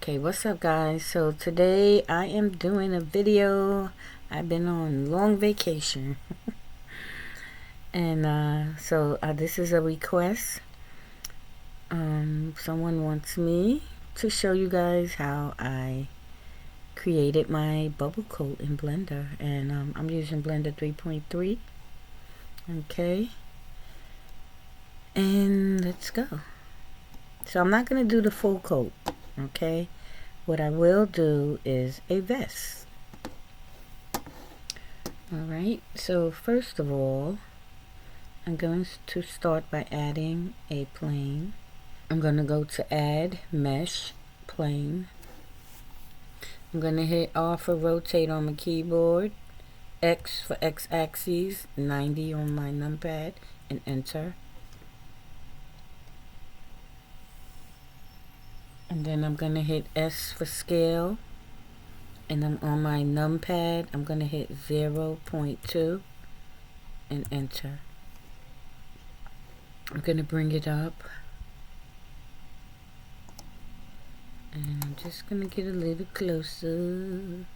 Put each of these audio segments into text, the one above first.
Okay, what's up guys? So today I am doing a video. I've been on long vacation and this is a request. Someone wants me to show you guys how I created my bubble coat in Blender, and I'm using Blender 3.3. Okay, and let's go. So I'm not gonna do the full coat, okay? What I will do is a vest. Alright, so first of all, I'm going to start by adding a plane. I'm going to go to add mesh plane. I'm going to hit R for rotate on my keyboard, X for X axis, 90 on my numpad, and enter. And then I'm going to hit S for scale. And then on my numpad, I'm going to hit 0.2 and enter. I'm going to bring it up. And I'm just going to get a little closer.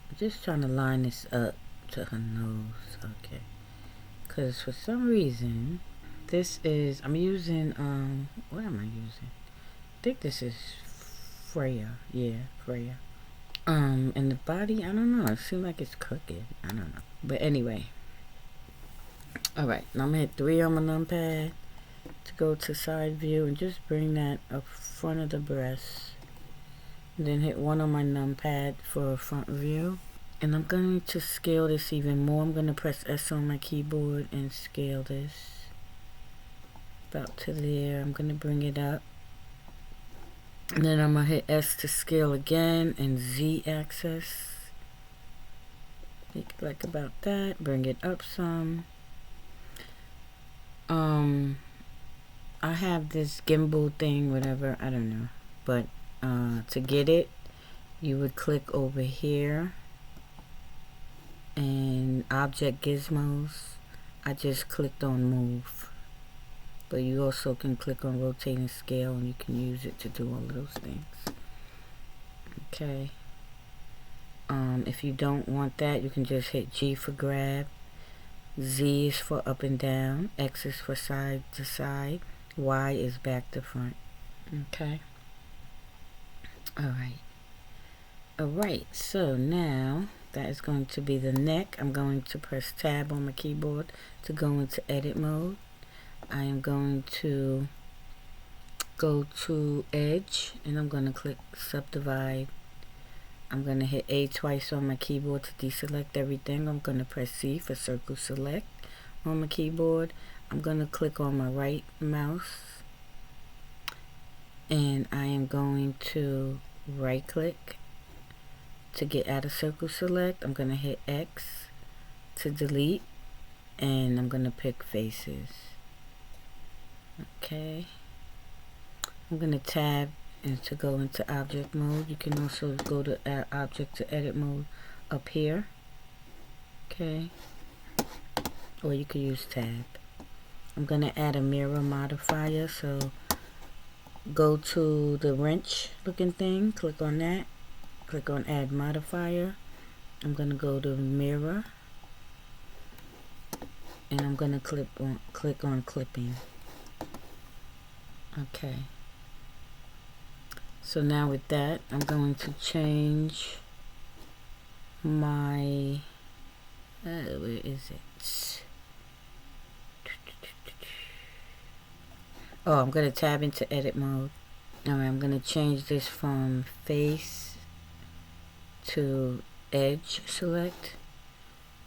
I'm just trying to line this up to her nose. Okay. Because for some reason, I'm using, what am I using? I think this is Freya. Yeah, Freya. And the body, I don't know. It seems like it's crooked. I don't know. But anyway. Alright, now I'm going to hit 3 on my numpad to go to side view and just bring that up front of the breast. And then hit 1 on my numpad for front view. And I'm going to scale this even more. I'm going to press S on my keyboard and scale this about to there. I'm going to bring it up. And then I'm going to hit S to scale again and Z axis. Make it like about that. Bring it up some. I have this gimbal thing, whatever, I don't know. But to get it, you would click over here. And object gizmos. I just clicked on move. But you also can click on rotate and scale, and you can use it to do all of those things. Okay. If you don't want that, you can just hit G for grab. Z is for up and down. X is for side to side. Y is back to front. Okay. Alright. Alright, so now that is going to be the neck. I'm going to press tab on my keyboard to go into edit mode. I am going to go to edge and I'm going to click subdivide. I'm going to hit A twice on my keyboard to deselect everything. I'm going to press C for circle select on my keyboard. I'm going to click on my right mouse and I am going to right click to get out of circle select. I'm going to hit X to delete and I'm going to pick faces. Okay, I'm going to tab and to go into object mode. You can also go to add object to edit mode up here. Okay, or you could use tab. I'm going to add a mirror modifier, so go to the wrench looking thing, click on that, click on add modifier. I'm going to go to mirror and I'm going to click on clipping. Okay, so now with that, I'm going to change my, where is it? Oh, I'm going to tab into edit mode. Alright, I'm going to change this from face to edge select.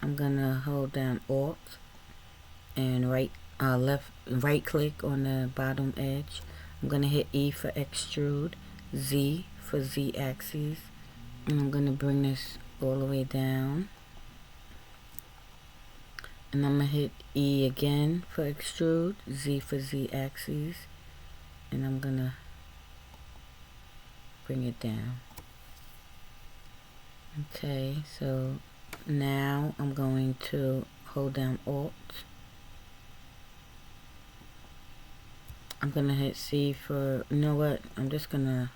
I'm going to hold down Alt and right click on the bottom edge. I'm going to hit E for extrude, Z for Z axis, and I'm going to bring this all the way down. And I'm going to hit E again for extrude, Z for Z axis, and I'm going to bring it down. Okay, so now I'm going to hold down Alt. I'm gonna hit C for, you know what, I'm gonna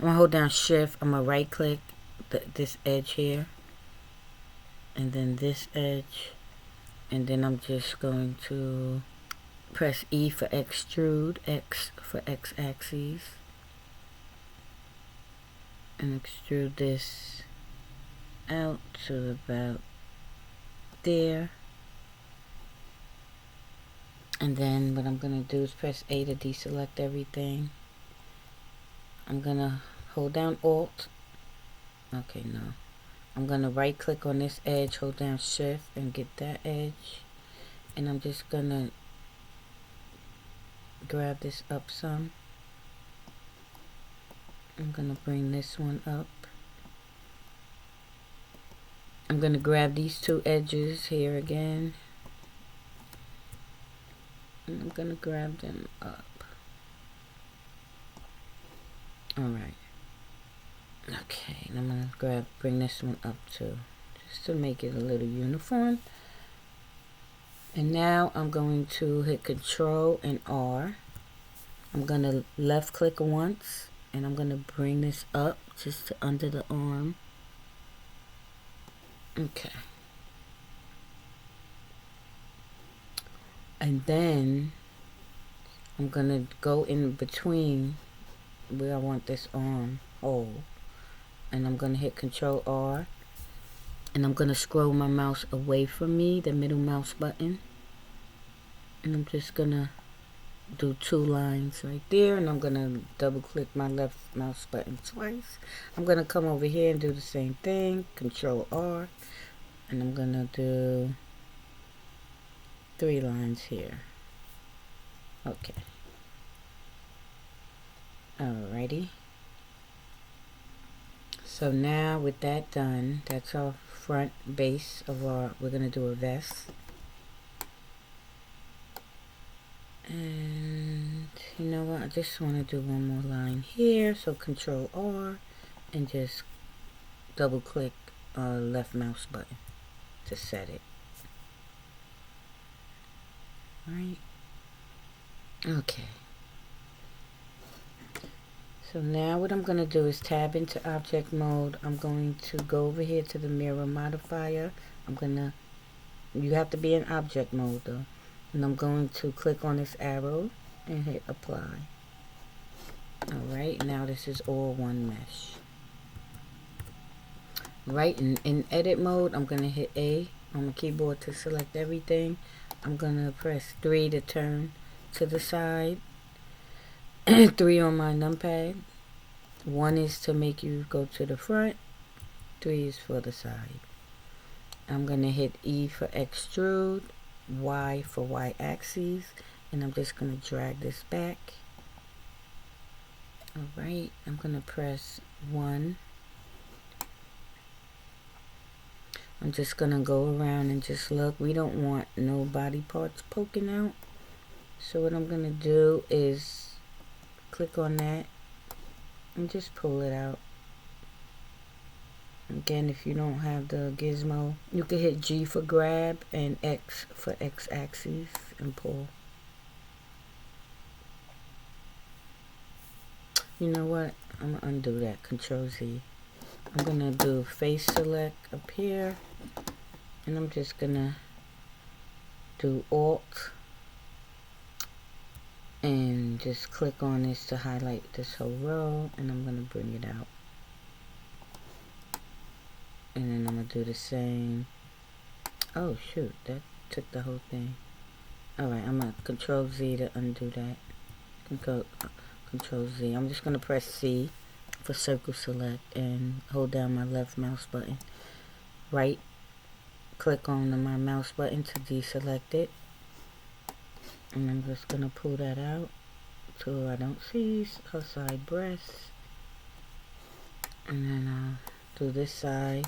hold down shift, I'm gonna right click this edge here, and then this edge, and then I'm just going to press E for extrude, X for X axis, and extrude this out to about there. And then what I'm gonna do is press A to deselect everything. I'm gonna hold down Alt. Okay, no. I'm gonna right click on this edge, hold down shift and get that edge. And I'm just gonna grab this up some. I'm gonna bring this one up. I'm gonna grab these two edges here again. And I'm gonna grab them up. Alright. Okay, and I'm gonna bring this one up too, just to make it a little uniform. And now I'm going to hit Control and R. I'm gonna left click once, and I'm gonna bring this up just to under the arm. Okay. And then I'm gonna go in between where I want this arm hole, and I'm gonna hit Control R, and I'm gonna scroll my mouse away from me, the middle mouse button, and I'm just gonna do 2 lines right there, and I'm gonna double click my left mouse button twice. I'm gonna come over here and do the same thing, Control R, and I'm gonna do 3 lines here. Okay. Alrighty. So now with that done, that's our front base of our, we're gonna do a vest. And you know what, I just want to do one more line here, so Control R and just double click left mouse button to set it. Alright. Okay. So now what I'm going to do is tab into object mode. I'm going to go over here to the mirror modifier. You have to be in object mode though. And I'm going to click on this arrow and hit apply. Alright, now this is all one mesh. Right, in edit mode, I'm going to hit A on my keyboard to select everything. I'm going to press 3 to turn to the side. 3 on my numpad. 1 is to make you go to the front. 3 is for the side. I'm going to hit E for extrude, Y for Y axis, and I'm just going to drag this back. Alright, I'm going to press 1. I'm just going to go around and just look. We don't want no body parts poking out. So what I'm going to do is click on that and just pull it out. Again, if you don't have the gizmo, you can hit G for grab and X for X axis and pull. You know what? I'm going to undo that. Control Z. I'm going to do face select up here. And I'm just going to do Alt. And just click on this to highlight this whole row. And I'm going to bring it out. And then I'm going to do the same. Oh shoot, that took the whole thing. Alright, I'm going to Control Z to undo that. Control Z. I'm just going to press C for circle select and hold down my left mouse button. Right click on my mouse button to deselect it. And I'm just going to pull that out so I don't see her side breasts. And then I'll do this side.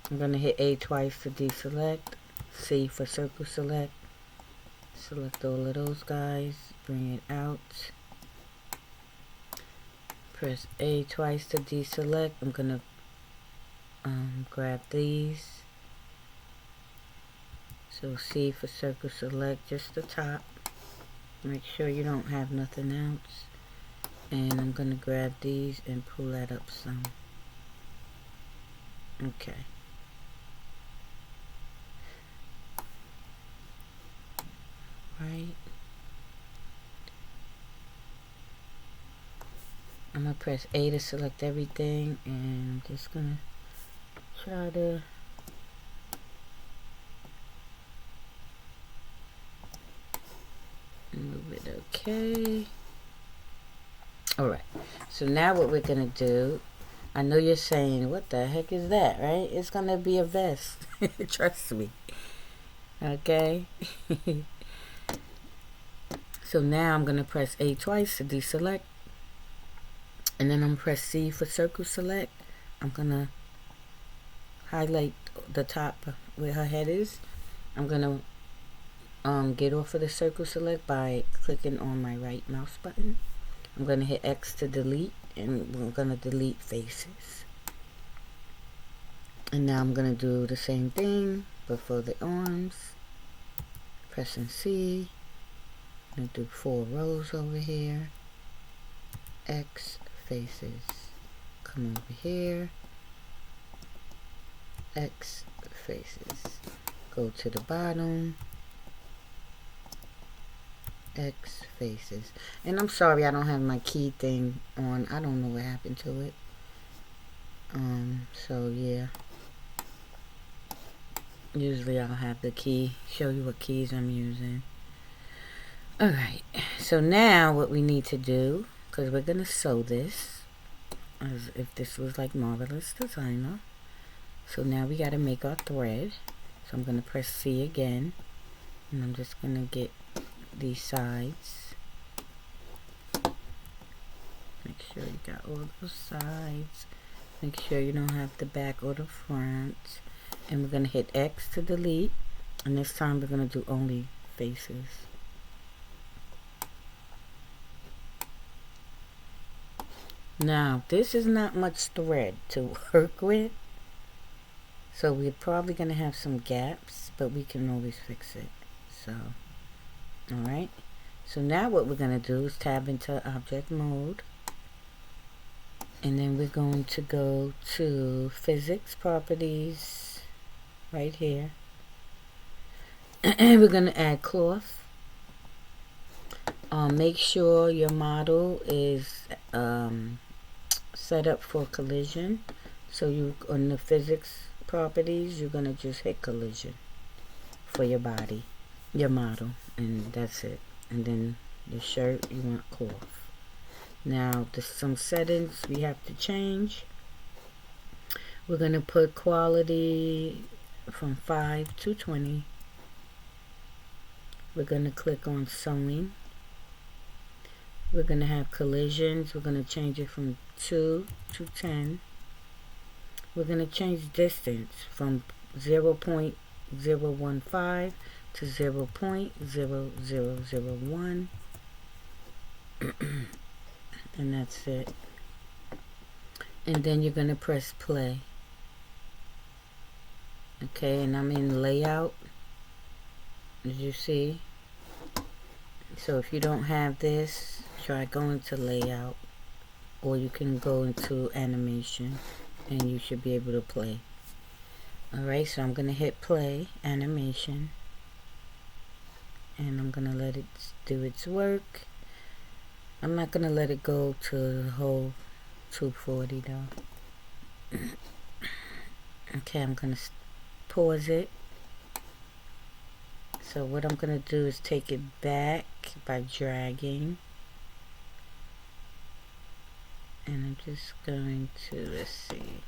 I'm going to hit A twice to deselect. C for circle select. Select all of those guys. Bring it out. Press A twice to deselect. I'm going to grab these. So C for circle select just the top. Make sure you don't have nothing else. And I'm gonna grab these and pull that up some. Okay. Right. I'm gonna press A to select everything, and I'm just gonna try to move it. Okay. Alright, so now what we're gonna do, I know you're saying, what the heck is that, right? It's gonna be a vest. Trust me. Okay. So now I'm gonna press A twice to deselect, and then I'm gonna press C for circle select. I'm gonna highlight the top where her head is. I'm gonna get off of the circle select by clicking on my right mouse button. I'm going to hit X to delete, and we're going to delete faces. And now I'm going to do the same thing, but for the arms. Pressing C. I'm going to do 4 rows over here. X, faces. Come over here. X, faces. Go to the bottom. X, faces. And I'm sorry I don't have my key thing on. I don't know what happened to it. So yeah. Usually I'll have the key, show you what keys I'm using. Alright, so now what we need to do, because we're going to sew this, as if this was like Marvelous Designer. So now we got to make our thread. So I'm going to press C again, and I'm just going to get these sides. Make sure you got all those sides. Make sure you don't have the back or the front. And we're going to hit X to delete. And this time we're going to do only faces. Now, this is not much thread to work with. So we're probably going to have some gaps, but we can always fix it. So, alright. So now what we're going to do is tab into object mode. And then we're going to go to physics properties right here. And we're going to add cloth. Make sure your model is set up for collision. So you, on the physics properties, you're going to just hit collision for your body, your model, and that's it. And then the shirt, you want cloth. Now, there's some settings we have to change. We're going to put quality from 5 to 20. We're going to click on sewing. We're going to have collisions. We're going to change it from 2 to 10. We're going to change distance from 0.015 to 0.0001. And that's it. And then you're going to press play. Okay, and I'm in layout, as you see. So if you don't have this, try going to layout, or you can go into animation and you should be able to play. Alright, so I'm going to hit play, animation, and I'm going to let it do its work. I'm not going to let it go to the whole 240 though. Okay, I'm going to pause it. So what I'm going to do is take it back by dragging. And I'm just going to, let's see.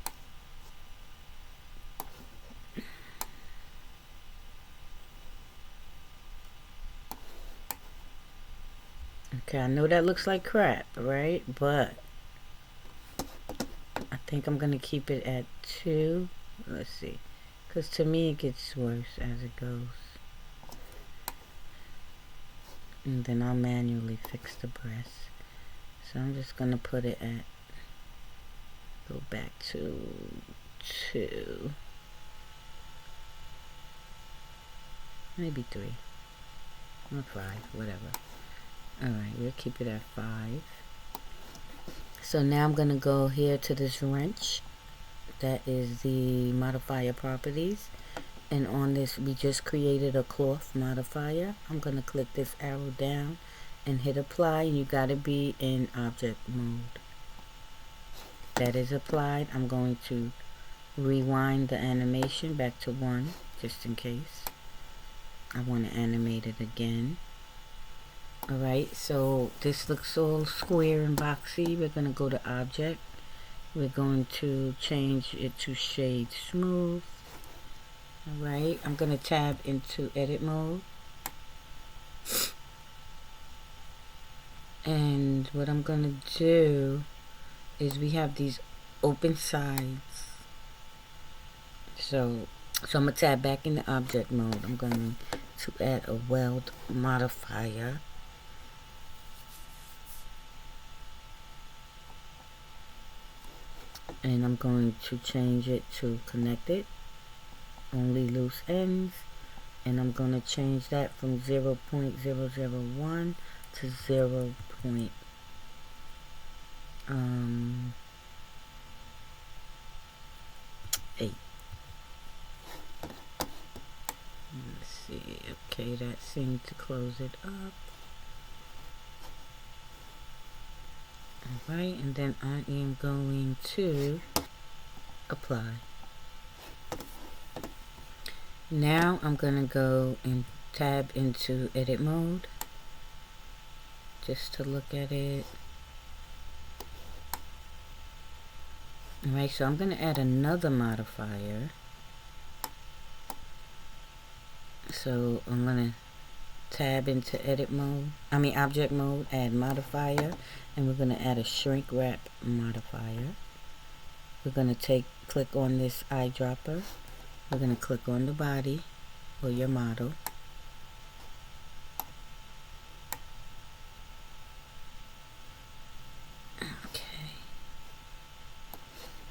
Okay, I know that looks like crap, right? But I think I'm going to keep it at 2. Let's see. Because to me it gets worse as it goes. And then I'll manually fix the breast. So I'm just going to put it at, go back to 2. Maybe 3. Or 5, whatever. Alright, we'll keep it at 5. So now I'm going to go here to this wrench. That is the modifier properties. And on this, we just created a cloth modifier. I'm going to click this arrow down and hit apply. And you got to be in object mode. That is applied. I'm going to rewind the animation back to 1 just in case I want to animate it again. Alright, so this looks all square and boxy. We're going to go to object. We're going to change it to shade smooth. Alright, I'm going to tab into edit mode. And what I'm going to do is we have these open sides. So I'm going to tab back into object mode. I'm going to add a weld modifier. And I'm going to change it to connected, only loose ends. And I'm going to change that from 0.001 to 0.8. Let's see. Okay, that seemed to close it up. Alright, and then I am going to apply. Now I'm going to go and tab into edit mode just to look at it. Alright, so I'm going to add another modifier. So I'm going to tab into edit mode, object mode, add modifier, and we're going to add a shrink wrap modifier. We're going to click on this eyedropper. We're going to click on the body or your model. Okay.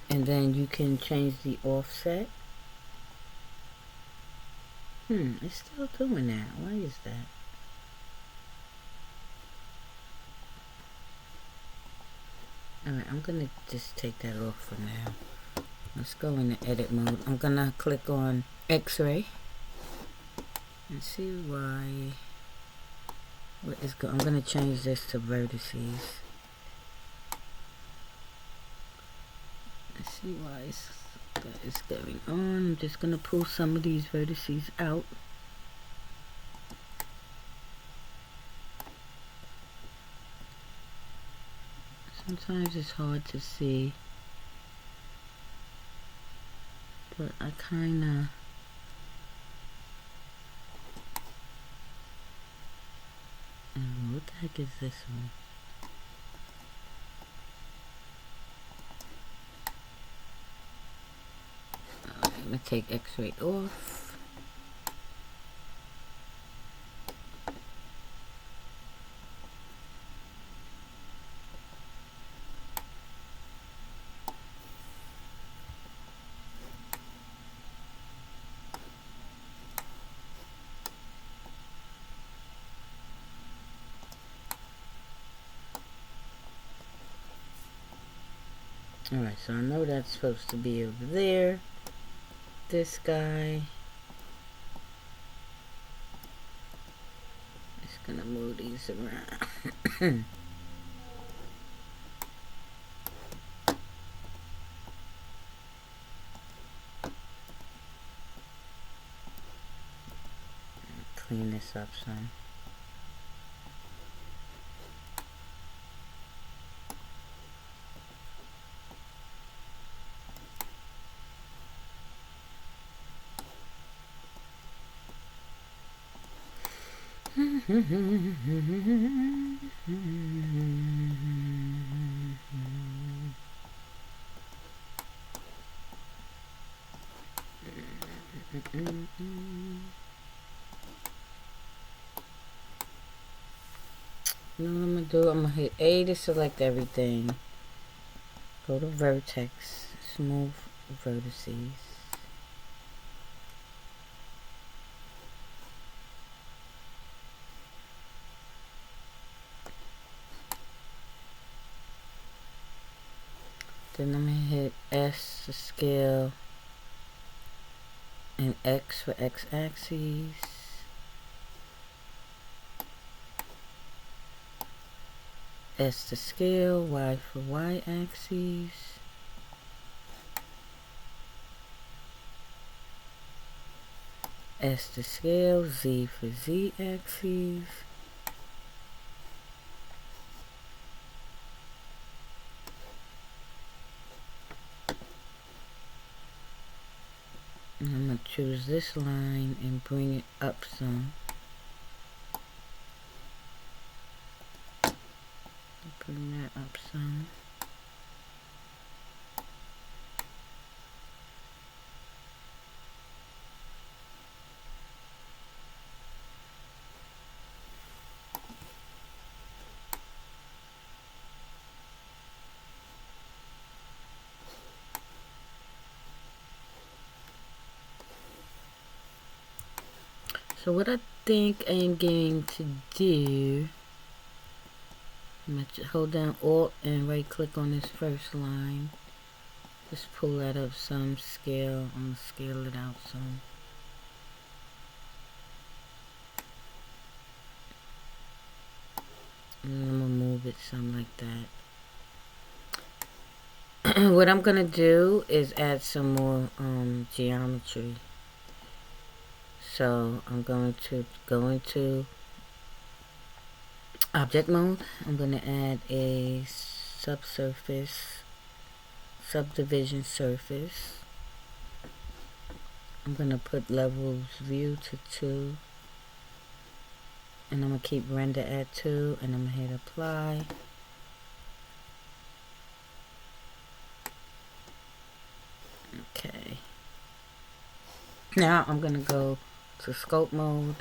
And then you can change the offset. It's still doing that. Why is that? Alright, I'm going to just take that off for now. Let's go into edit mode. I'm going to click on X-ray and see why. I'm going to change this to vertices. Let's see why that is going on. I'm just going to pull some of these vertices out. Sometimes it's hard to see, but I kinda what the heck is this one? I'm gonna take X-ray off. Alright, so I know that's supposed to be over there. This guy. Just gonna move these around. Clean this up some. You know what I'm gonna do? I'm gonna hit A to select everything. Go to vertex, smooth vertices. Then I'm gonna hit S to scale and X for X axis. S to scale, Y for Y axis. S to scale, Z for Z axis. And I'm going to choose this line and bring it up some. Bring that up some. So what I think I'm going to do, I'm going to hold down Alt and right click on this first line. Just pull that up some, scale. I'm going to scale it out some. And I'm going to move it some like that. What I'm going to do is add some more geometry. So I'm going to go into object mode. I'm going to add a subsurface, subdivision surface. I'm going to put levels view to 2. And I'm going to keep render at 2. And I'm going to hit apply. Okay. Now I'm going to go to sculpt mode.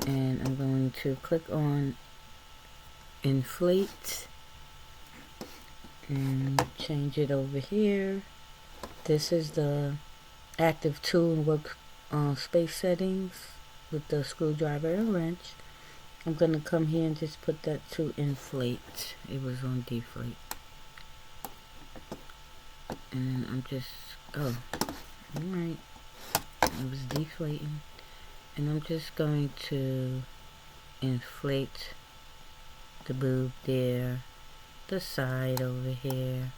And I'm going to click on inflate. And change it over here. This is the active tool and work space settings with the screwdriver and wrench. I'm going to come here and just put that to inflate. It was on deflate. And then I'm just, oh, alright. It was deflating. And I'm just going to inflate the boob there, the side over here,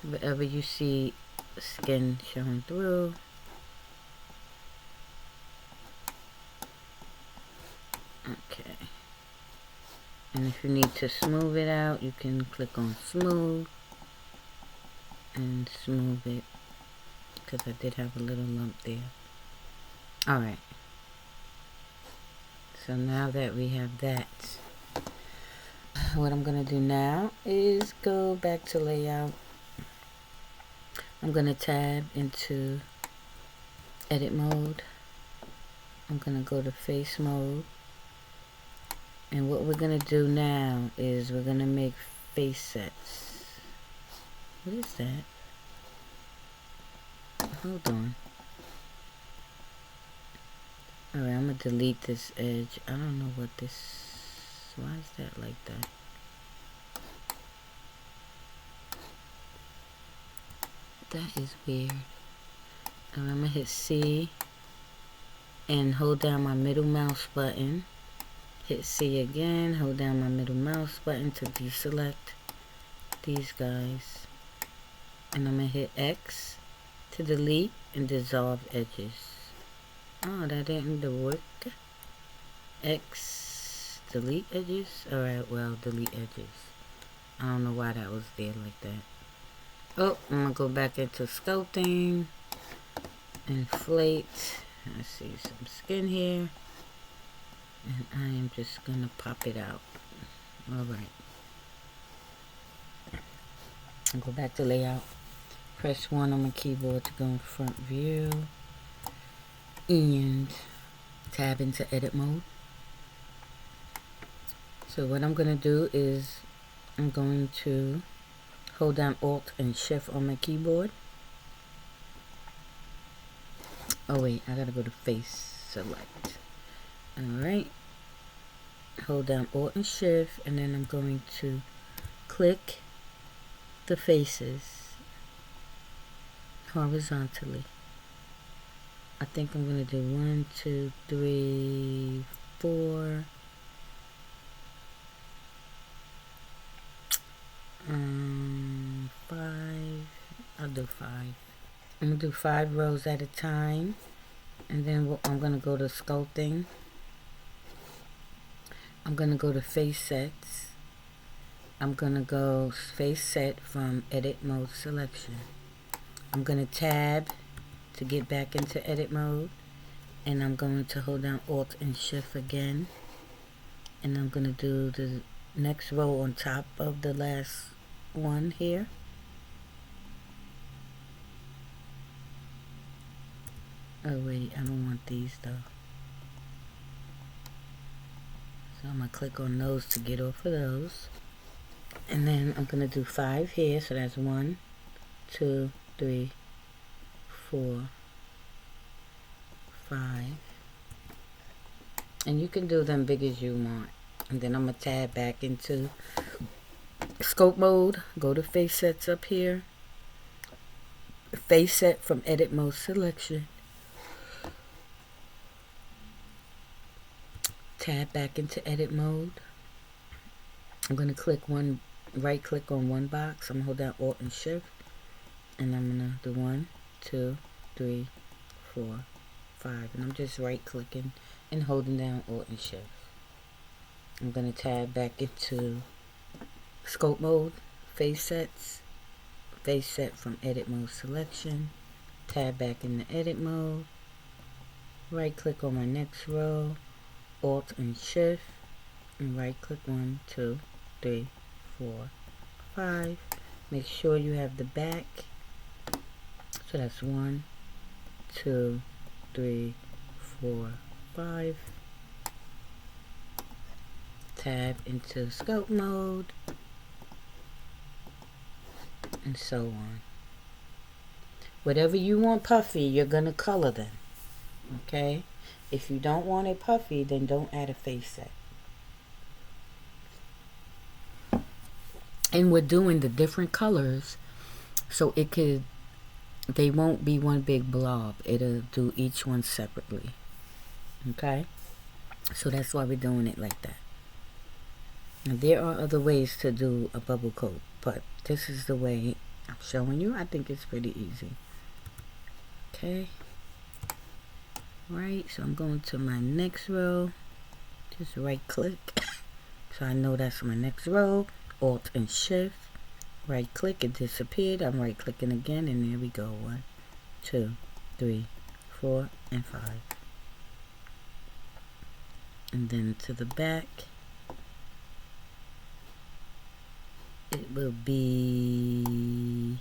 wherever you see skin showing through. Okay. And if you need to smooth it out, you can click on smooth and smooth it, because I did have a little lump there. Alright. So now that we have that, what I'm going to do now is go back to layout. I'm going to tab into edit mode. I'm going to go to face mode. And what we're going to do now is we're going to make face sets. What is that? Hold on. Alright, I'm going to delete this edge. I don't know what this... Why is that like that? That is weird. I'm going to hit C and hold down my middle mouse button. Hit C again, hold down my middle mouse button to deselect these guys. And I'm going to hit X to delete and dissolve edges. Oh, that didn't work. X, delete edges. Alright, well, delete edges. I don't know why that was there like that. Oh, I'm going to go back into sculpting. Inflate. I see some skin here. And I am just going to pop it out. Alright. I'll go back to layout. Press 1 on my keyboard to go in front view. And tab into edit mode. So what I'm going to do is I'm going to hold down Alt and Shift on my keyboard. Oh wait, I gotta go to face select. Alright. Hold down Alt and Shift, and then I'm going to click the faces horizontally. I think I'm going to do 1, 2, 3, 4. 5. I'll do 5. I'm going to do 5 rows at a time. And then I'm going to go to sculpting. I'm going to go to face sets. I'm going to go face set from edit mode selection. I'm going to tab to get back into edit mode. And I'm going to hold down Alt and Shift again. And I'm going to do the next row on top of the last one here. Oh wait, I don't want these though. So I'm going to click on those to get off of those. And then I'm going to do 5 here. So that's 1, 2, 3, 4, 5. And you can do them big as you want. And then I'm going to tab back into scope mode. Go to face sets up here. Face set from edit mode selection. Tab back into edit mode. I'm going to click right click on one box. I'm going to hold down Alt and Shift. And I'm going to do 1, 2, 3, 4, 5. And I'm just right clicking and holding down Alt and Shift. I'm going to tab back into scope mode. Face sets. Face set from edit mode selection. Tab back into edit mode. Right click on my next row. Alt and Shift, and right click 1, 2, 3, 4, 5. Make sure you have the back. So that's 1, 2, 3, 4, 5. Tab into scope mode, and so on. Whatever you want puffy, you're gonna color them. Okay? If you don't want it puffy, then don't add a face set. And we're doing the different colors so they won't be one big blob. It'll do each one separately. Okay? So that's why we're doing it like that. Now, there are other ways to do a bubble coat, but this is the way I'm showing you. I think it's pretty easy. Okay? Right, so I'm going to my next row. Just right click. So I know that's my next row. Alt and Shift. Right click, it disappeared. I'm right clicking again, and there we go. 1, 2, 3, 4, and 5. And then to the back, it will be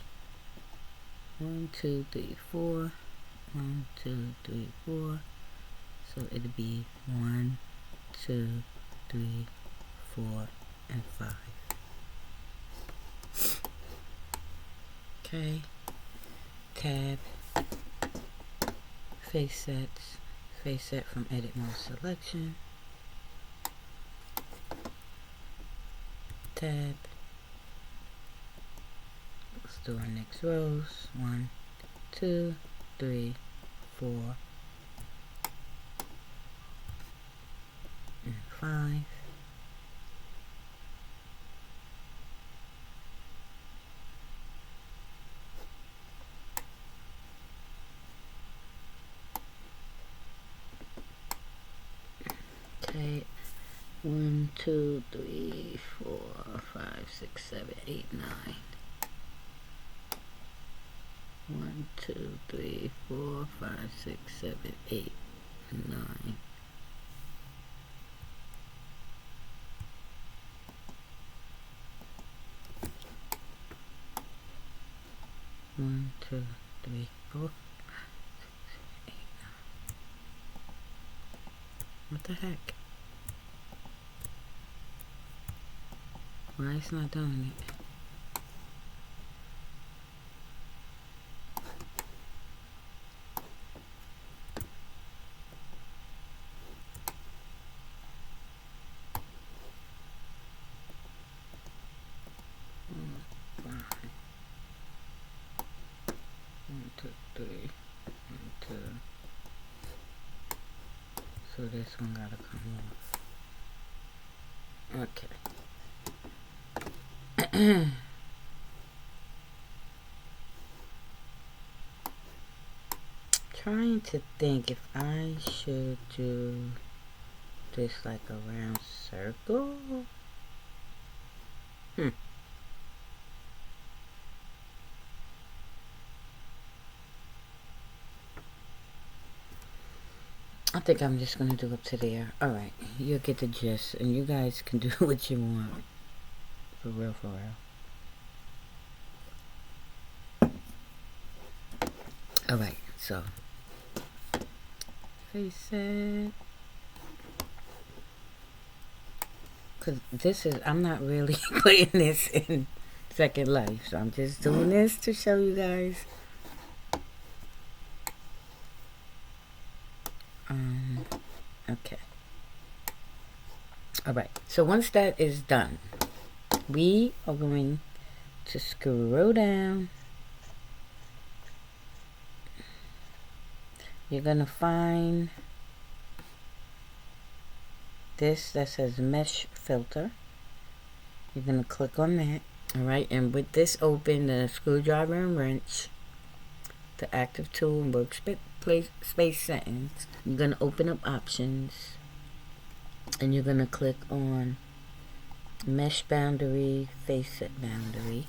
1, 2, 3, 4. 1, 2, 3, 4. So it'll be 1, 2, 3, 4, and 5. Okay. Tab. Face sets. Face set from edit mode selection. Tab. Let's do our next rows. 1, 2, 3, 4, and 5. Okay, 1, 2, 3, 4, 5, 6, 7, 8, 9. 1, 2, 3, 4, 5, 6, 7, 8, 9. 1, 2, 3, 4, 5, 6, 7, 8, 9. What the heck? Why it's not doing it? Fine. 3, 1, 2. So this one gotta come off. Okay. Trying to think if I should do this like a round circle. I think I'm just gonna do up to there. Alright, you'll get the gist, and you guys can do what you want. For real, for real. Alright, so face it. Cause this is, I'm not really putting this in Second Life, so I'm just doing this to show you guys. Okay. Alright, so once that is done, we are going to scroll down. You're gonna find this that says mesh filter. You're gonna click on that. Alright, and with this open, the screwdriver and wrench, the active tool and workspace settings, you're gonna open up options, and you're gonna click on mesh boundary, face set boundary,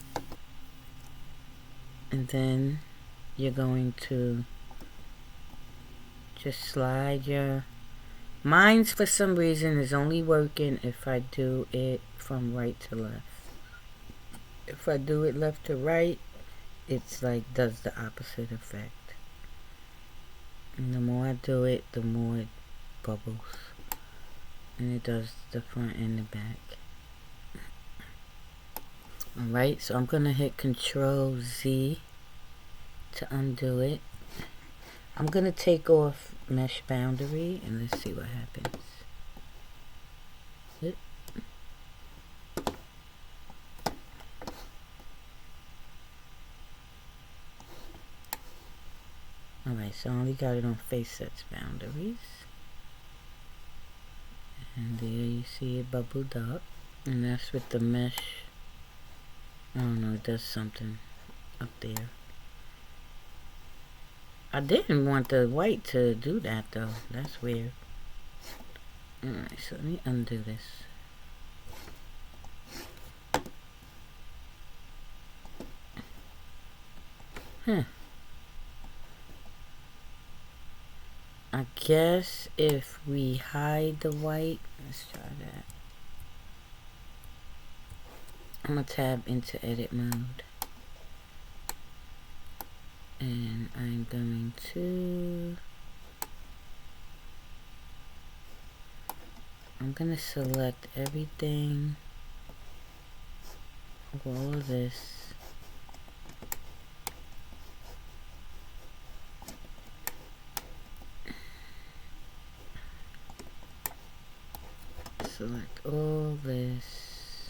and then you're going to just slide your, mine's for some reason is only working if I do it from right to left. If I do it left to right, it's like does the opposite effect. And the more I do it, the more it bubbles. And it does the front and the back. Alright, so I'm gonna hit Control Z to undo it. I'm gonna take off mesh boundary and let's see what happens. Alright, so I only got it on face sets boundaries. And there you see it bubbled up. And that's with the mesh. I don't know, it does something up there. I didn't want the white to do that though. That's weird. Alright, so let me undo this. I guess if we hide the white, let's try that. I'm gonna tab into edit mode. And I'm going to, I'm gonna select everything, all of this. Select all this,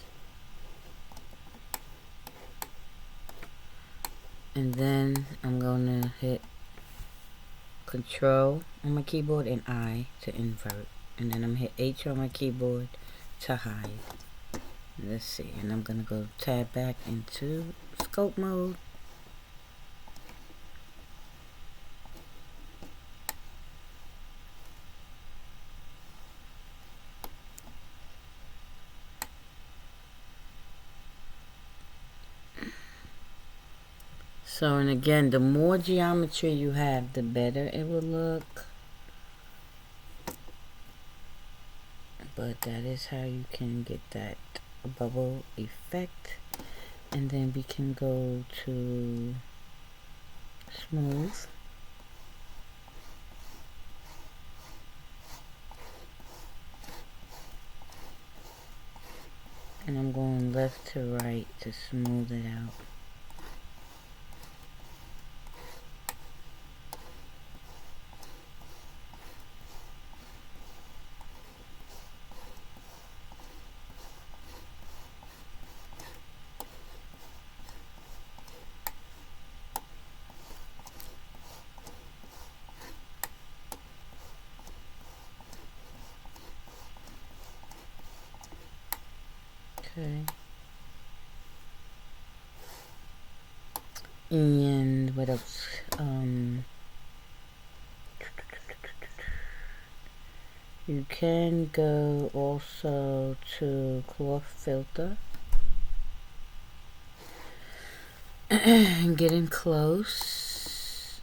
and then I'm gonna hit Control on my keyboard and I to invert, and then I'm gonna hit H on my keyboard to hide. Let's see, and I'm gonna go tab back into scope mode. So, and again, the more geometry you have, the better it will look. But that is how you can get that bubble effect. And then we can go to smooth. And I'm going left to right to smooth it out. Okay. And what else? You can go also to cloth filter and get in close.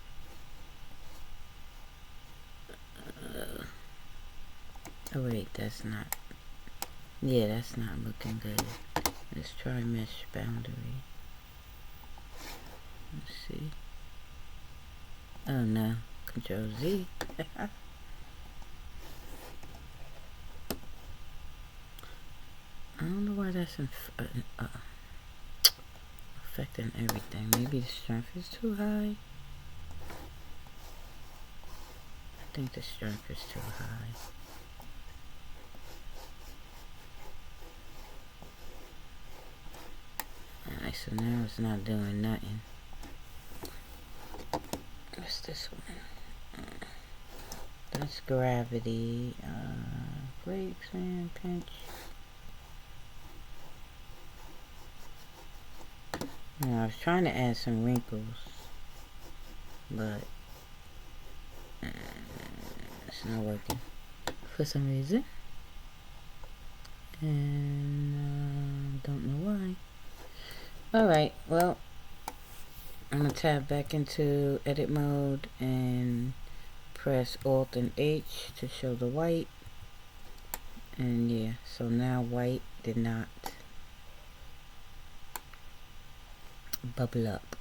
Oh wait, that's not. Yeah, that's not looking good. Let's try mesh boundary. Let's see. Oh no, Control Z. I don't know why that's affecting everything. Maybe the strength is too high. I think the strength is too high. Alright, so now it's not doing nothing. What's this one? That's gravity. Break, sand, pinch. Now, I was trying to add some wrinkles, but it's not working for some reason, and don't know why. Alright, well, I'm gonna tab back into edit mode and press Alt and H to show the white. And yeah, so now white did not bubble up.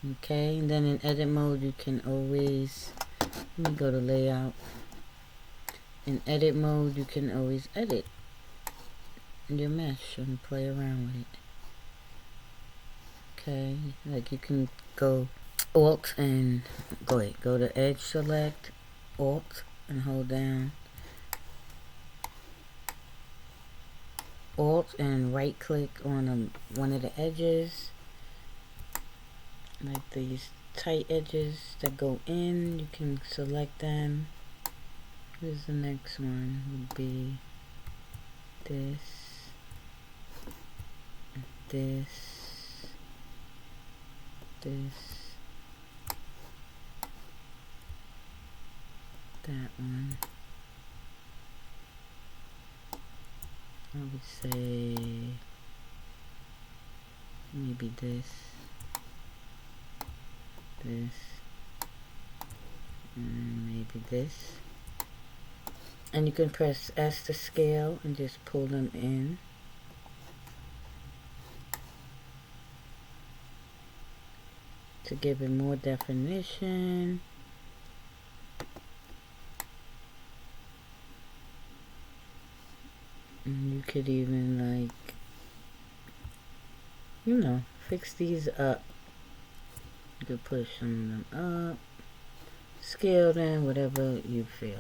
Okay, and then in edit mode you can always, let me go to layout. In edit mode you can always edit your mesh and play around with it. Okay, like you can go Alt and go to edge select, Alt and hold down Alt and right click on one of the edges, like these tight edges that go in. You can select them. Here's the next one, would be this, that one. I would say maybe this, and maybe this. And you can press S to scale and just pull them in. To give it more definition. And you could even, like, you know, fix these up. You could push some of them up, scale them, whatever you feel.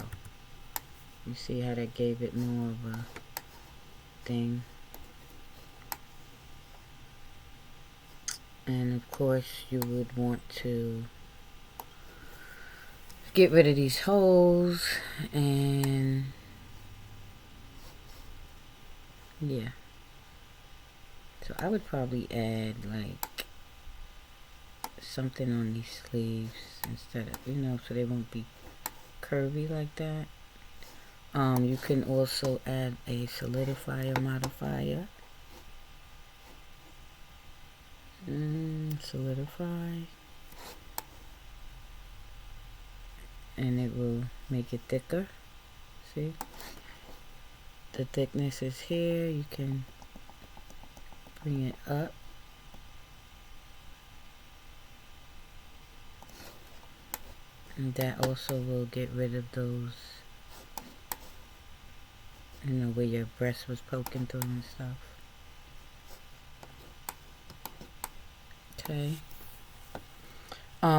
You see how that gave it more of a thing. And of course you would want to get rid of these holes, and yeah. So I would probably add like something on these sleeves instead of, you know, so they won't be curvy like that. You can also add a Solidify Modifier. Solidify. And it will make it thicker. See? The thickness is here. You can bring it up. And that also will get rid of those, you know, where your breast was poking through and stuff. Okay.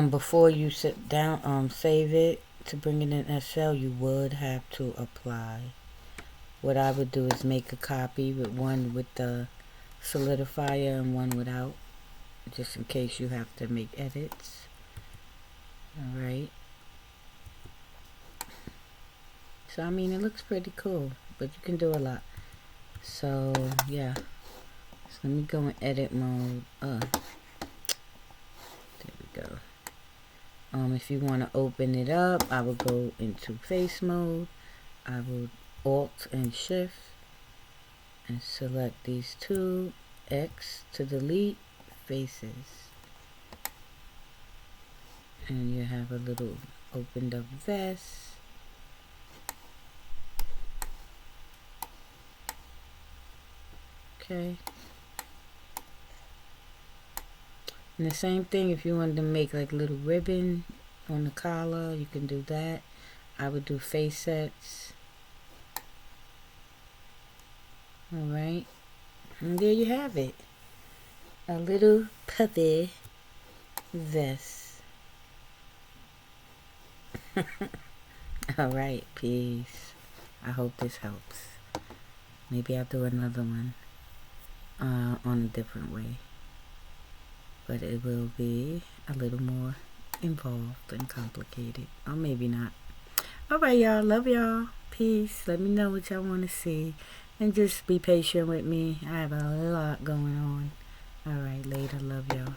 Before you sit down, save it to bring it in SL, you would have to apply. What I would do is make a copy with one with the solidifier and one without, just in case you have to make edits. Alright. So I mean, it looks pretty cool, but you can do a lot. So yeah, so let me go in edit mode. There we go. If you want to open it up, I will go into face mode. I will Alt and Shift and select these two, X to delete faces. And you have a little opened up vest. Okay. And the same thing, if you wanted to make like a little ribbon on the collar, you can do that. I would do face sets. Alright. And there you have it. A little puppy vest. Alright, peace. I hope this helps. Maybe I'll do another one on a different way. But it will be a little more involved and complicated. Or maybe not. Alright, y'all. Love y'all. Peace. Let me know what y'all want to see. And just be patient with me. I have a lot going on. Alright, later. Love y'all.